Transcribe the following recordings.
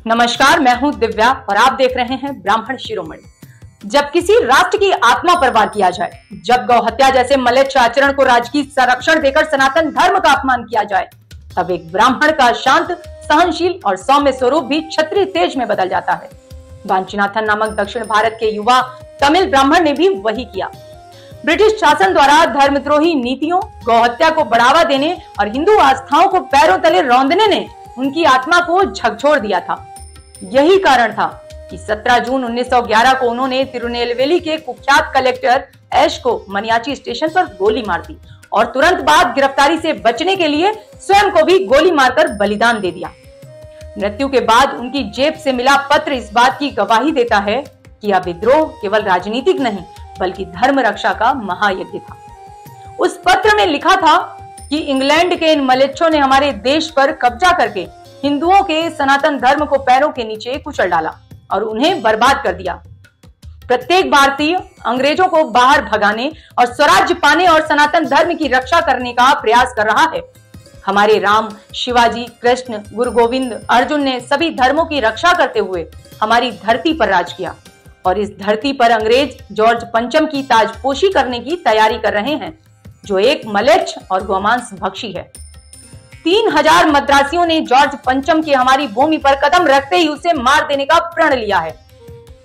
नमस्कार, मैं हूं दिव्या और आप देख रहे हैं ब्राह्मण शिरोमणि। जब किसी राष्ट्र की आत्मा पर वार किया जाए, जब गौ हत्या जैसे म्लेच्छ आचरण को राजकीय संरक्षण देकर सनातन धर्म का अपमान किया जाए, तब एक ब्राह्मण का शांत, सहनशील और सौम्य स्वरूप भी क्षत्रिय तेज में बदल जाता है। वांचीनाथन नामक दक्षिण भारत के युवा तमिल ब्राह्मण ने भी वही किया। ब्रिटिश शासन द्वारा धर्मद्रोही नीतियों, गौ हत्या को बढ़ावा देने और हिंदू आस्थाओं को पैरों तले रौंदने ने उनकी आत्मा को झकझोर दिया था। यही कारण था कि 17 जून 1911 को उन्होंने तिरुनेलवेली के कुख्यात कलेक्टर एश को मनियाची स्टेशन पर गोली मार दी और तुरंत बाद गिरफ्तारी से बचने के लिए स्वयं को भी गोली मारकर बलिदान दे दिया। मृत्यु के बाद उनकी जेब से मिला पत्र इस बात की गवाही देता है कि यह विद्रोह केवल राजनीतिक नहीं बल्कि धर्म रक्षा का महायज्ञ था। उस पत्र में लिखा था कि इंग्लैंड के इन मलेच्छों ने हमारे देश पर कब्जा करके हिंदुओं के सनातन धर्म को पैरों के नीचे कुचल डाला और उन्हें बर्बाद कर दिया। प्रत्येक भारतीय अंग्रेजों को बाहर भगाने और स्वराज्य पाने और सनातन धर्म की रक्षा करने का प्रयास कर रहा है। हमारे राम, शिवाजी, कृष्ण, गुरु गोविंद, अर्जुन ने सभी धर्मों की रक्षा करते हुए हमारी धरती पर राज किया और इस धरती पर अंग्रेज जॉर्ज पंचम की ताजपोशी करने की तैयारी कर रहे हैं, जो एक मलेच्छ और गोमांस भक्षी है। 3000 मद्रासियों ने जॉर्ज पंचम के हमारी भूमि पर कदम रखते ही उसे मार देने का प्रण लिया है।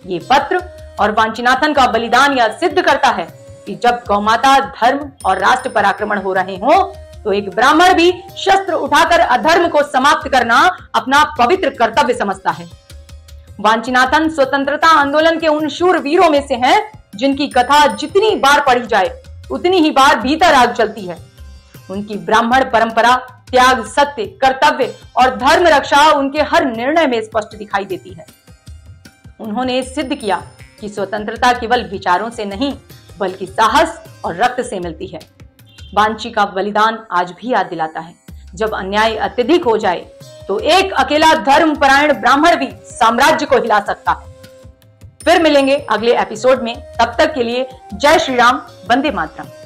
ये पत्र और वांचीनाथन का बलिदान यह सिद्ध करता है कि जब गौमाता, धर्म और राष्ट्र पर आक्रमण हो रहे हो तो एक ब्राह्मण भी शस्त्र उठाकर अधर्म को समाप्त करना अपना पवित्र कर्तव्य समझता है। वांचीनाथन स्वतंत्रता आंदोलन के उन शूर वीरों में से हैं जिनकी कथा जितनी बार पढ़ी जाए उतनी ही बार भीतर आग जलती है। उनकी ब्राह्मण परंपरा, त्याग, सत्य, कर्तव्य और धर्म रक्षा उनके हर निर्णय में स्पष्ट दिखाई देती है। उन्होंने सिद्ध किया कि स्वतंत्रता केवल विचारों से नहीं बल्कि साहस और रक्त से मिलती है। वांची का बलिदान आज भी याद दिलाता है, जब अन्याय अत्यधिक हो जाए तो एक अकेला धर्मपरायण ब्राह्मण भी साम्राज्य को हिला सकता है। फिर मिलेंगे अगले एपिसोड में, तब तक के लिए जय श्री राम, वंदे मातरम।